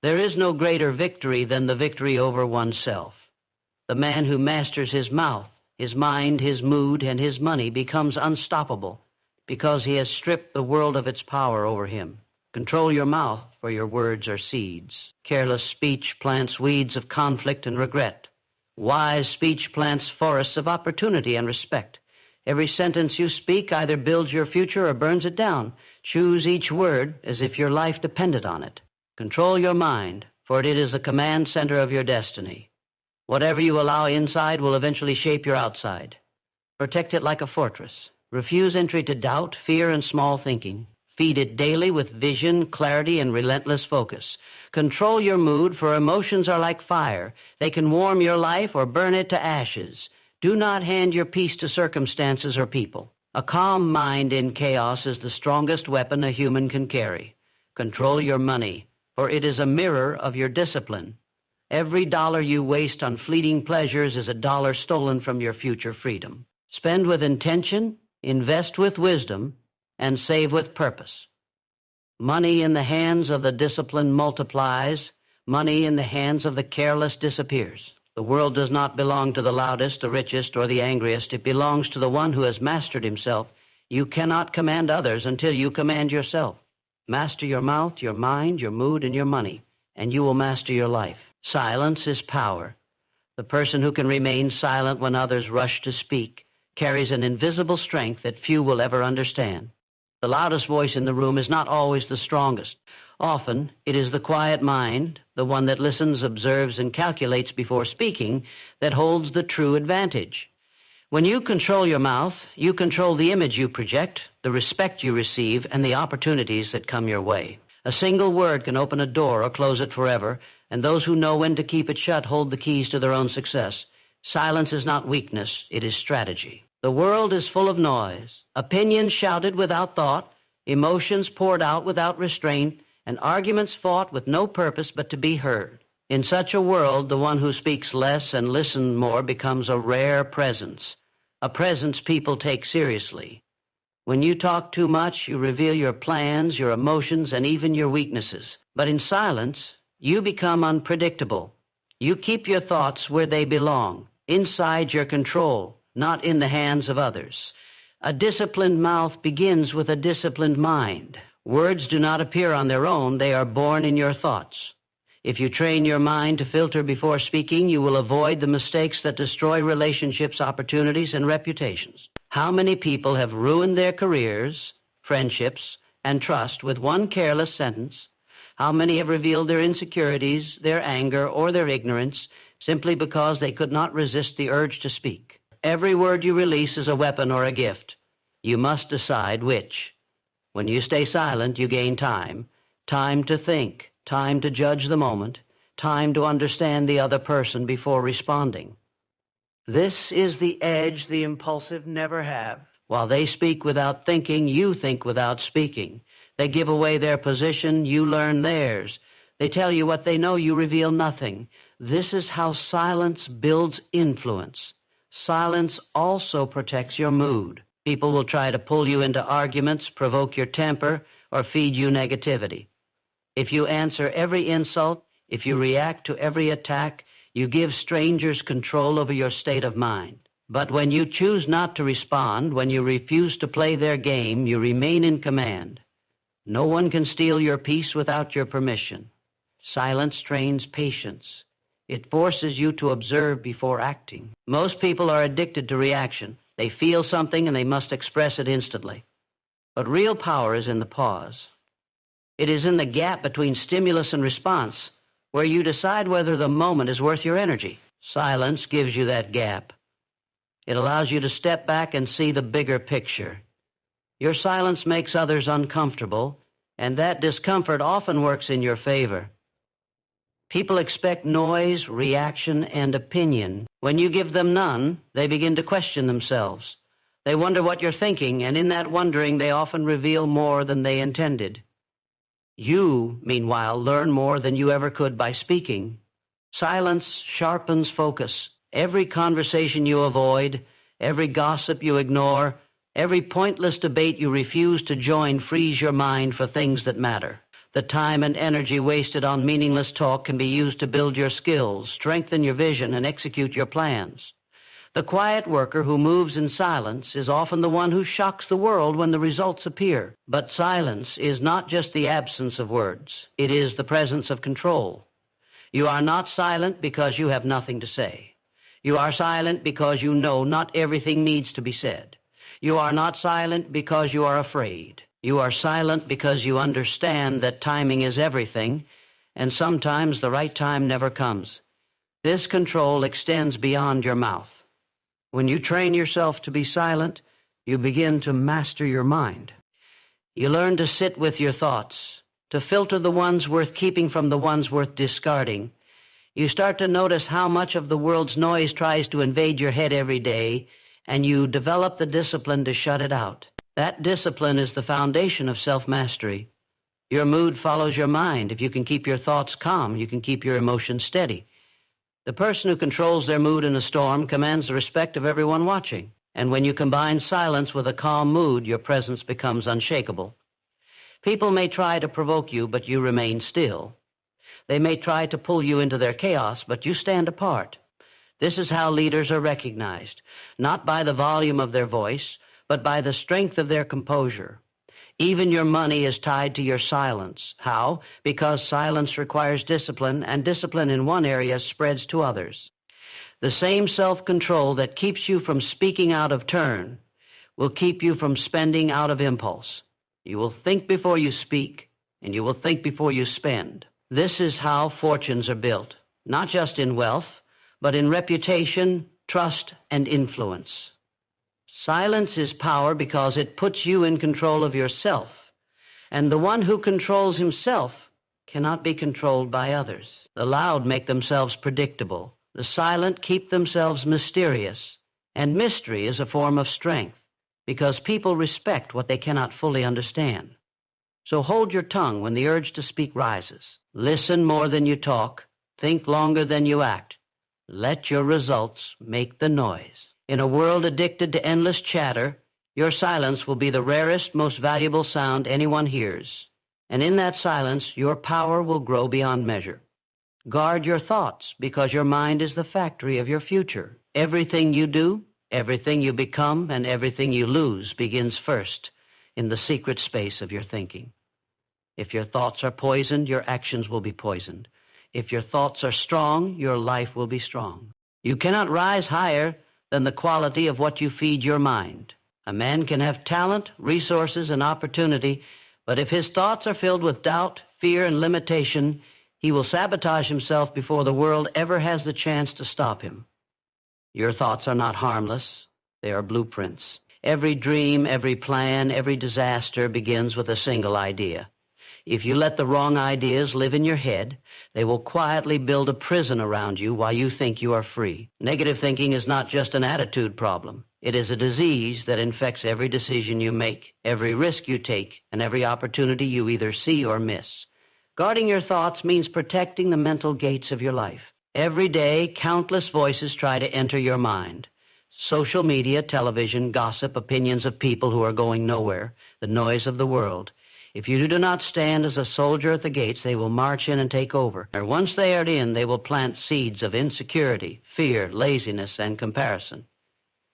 There is no greater victory than the victory over oneself. The man who masters his mouth, his mind, his mood, and his money becomes unstoppable because he has stripped the world of its power over him. Control your mouth, for your words are seeds. Careless speech plants weeds of conflict and regret. Wise speech plants forests of opportunity and respect. Every sentence you speak either builds your future or burns it down. Choose each word as if your life depended on it. Control your mind, for it is the command center of your destiny. Whatever you allow inside will eventually shape your outside. Protect it like a fortress. Refuse entry to doubt, fear, and small thinking. Feed it daily with vision, clarity, and relentless focus. Control your mood, for emotions are like fire. They can warm your life or burn it to ashes. Do not hand your peace to circumstances or people. A calm mind in chaos is the strongest weapon a human can carry. Control your money, for it is a mirror of your discipline. Every dollar you waste on fleeting pleasures is a dollar stolen from your future freedom. Spend with intention, invest with wisdom, and save with purpose. Money in the hands of the disciplined multiplies. Money in the hands of the careless disappears. The world does not belong to the loudest, the richest, or the angriest. It belongs to the one who has mastered himself. You cannot command others until you command yourself. Master your mouth, your mind, your mood, and your money, and you will master your life. Silence is power. The person who can remain silent when others rush to speak carries an invisible strength that few will ever understand. The loudest voice in the room is not always the strongest. Often, it is the quiet mind, the one that listens, observes, and calculates before speaking, that holds the true advantage. When you control your mouth, you control the image you project, the respect you receive, and the opportunities that come your way. A single word can open a door or close it forever, and those who know when to keep it shut hold the keys to their own success. Silence is not weakness, it is strategy. The world is full of noise. Opinions shouted without thought, emotions poured out without restraint, and arguments fought with no purpose but to be heard. In such a world, the one who speaks less and listens more becomes a rare presence, a presence people take seriously. When you talk too much, you reveal your plans, your emotions, and even your weaknesses. But in silence, you become unpredictable. You keep your thoughts where they belong, inside your control, not in the hands of others. A disciplined mouth begins with a disciplined mind. Words do not appear on their own, they are born in your thoughts. If you train your mind to filter before speaking, you will avoid the mistakes that destroy relationships, opportunities, and reputations. How many people have ruined their careers, friendships, and trust with one careless sentence? How many have revealed their insecurities, their anger, or their ignorance simply because they could not resist the urge to speak? Every word you release is a weapon or a gift. You must decide which. When you stay silent, you gain time. Time to think, time to judge the moment, time to understand the other person before responding. This is the edge the impulsive never have. While they speak without thinking, you think without speaking. They give away their position, you learn theirs. They tell you what they know, you reveal nothing. This is how silence builds influence. Silence also protects your mood. People will try to pull you into arguments, provoke your temper, or feed you negativity. If you answer every insult, if you react to every attack, you give strangers control over your state of mind. But when you choose not to respond, when you refuse to play their game, you remain in command. No one can steal your peace without your permission. Silence trains patience. It forces you to observe before acting. Most people are addicted to reaction. They feel something and they must express it instantly. But real power is in the pause. It is in the gap between stimulus and response where you decide whether the moment is worth your energy. Silence gives you that gap. It allows you to step back and see the bigger picture. Your silence makes others uncomfortable, and that discomfort often works in your favor. People expect noise, reaction, and opinion. When you give them none, they begin to question themselves. They wonder what you're thinking, and in that wondering, they often reveal more than they intended. You, meanwhile, learn more than you ever could by speaking. Silence sharpens focus. Every conversation you avoid, every gossip you ignore, every pointless debate you refuse to join frees your mind for things that matter. The time and energy wasted on meaningless talk can be used to build your skills, strengthen your vision, and execute your plans. The quiet worker who moves in silence is often the one who shocks the world when the results appear. But silence is not just the absence of words. It is the presence of control. You are not silent because you have nothing to say. You are silent because you know not everything needs to be said. You are not silent because you are afraid. You are silent because you understand that timing is everything, and sometimes the right time never comes. This control extends beyond your mouth. When you train yourself to be silent, you begin to master your mind. You learn to sit with your thoughts, to filter the ones worth keeping from the ones worth discarding. You start to notice how much of the world's noise tries to invade your head every day, and you develop the discipline to shut it out. That discipline is the foundation of self-mastery. Your mood follows your mind. If you can keep your thoughts calm, you can keep your emotions steady. The person who controls their mood in a storm commands the respect of everyone watching. And when you combine silence with a calm mood, your presence becomes unshakable. People may try to provoke you, but you remain still. They may try to pull you into their chaos, but you stand apart. This is how leaders are recognized, not by the volume of their voice, but by the strength of their composure. Even your money is tied to your silence. How? Because silence requires discipline, and discipline in one area spreads to others. The same self-control that keeps you from speaking out of turn will keep you from spending out of impulse. You will think before you speak, and you will think before you spend. This is how fortunes are built, not just in wealth, but in reputation, trust, and influence. Silence is power because it puts you in control of yourself, and the one who controls himself cannot be controlled by others. The loud make themselves predictable. The silent keep themselves mysterious, and mystery is a form of strength because people respect what they cannot fully understand. So hold your tongue when the urge to speak rises. Listen more than you talk. Think longer than you act. Let your results make the noise. In a world addicted to endless chatter, your silence will be the rarest, most valuable sound anyone hears. And in that silence, your power will grow beyond measure. Guard your thoughts, because your mind is the factory of your future. Everything you do, everything you become, and everything you lose begins first in the secret space of your thinking. If your thoughts are poisoned, your actions will be poisoned. If your thoughts are strong, your life will be strong. You cannot rise higher than the quality of what you feed your mind. A man can have talent, resources, and opportunity, but if his thoughts are filled with doubt, fear, and limitation, he will sabotage himself before the world ever has the chance to stop him. Your thoughts are not harmless. They are blueprints. Every dream, every plan, every disaster begins with a single idea. If you let the wrong ideas live in your head, they will quietly build a prison around you while you think you are free. Negative thinking is not just an attitude problem. It is a disease that infects every decision you make, every risk you take, and every opportunity you either see or miss. Guarding your thoughts means protecting the mental gates of your life. Every day, countless voices try to enter your mind. Social media, television, gossip, opinions of people who are going nowhere, the noise of the world. If you do not stand as a soldier at the gates, they will march in and take over. And once they are in, they will plant seeds of insecurity, fear, laziness, and comparison.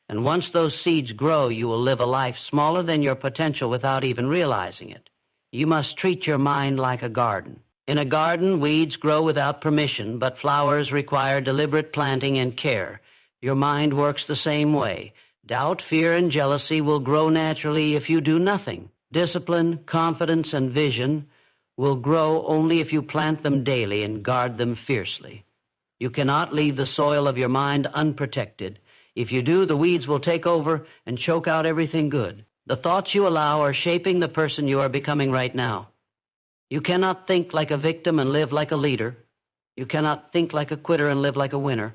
And once those seeds grow, you will live a life smaller than your potential without even realizing it. You must treat your mind like a garden. In a garden, weeds grow without permission, but flowers require deliberate planting and care. Your mind works the same way. Doubt, fear, and jealousy will grow naturally if you do nothing. Discipline, confidence, and vision will grow only if you plant them daily and guard them fiercely. You cannot leave the soil of your mind unprotected. If you do, the weeds will take over and choke out everything good. The thoughts you allow are shaping the person you are becoming right now. You cannot think like a victim and live like a leader. You cannot think like a quitter and live like a winner.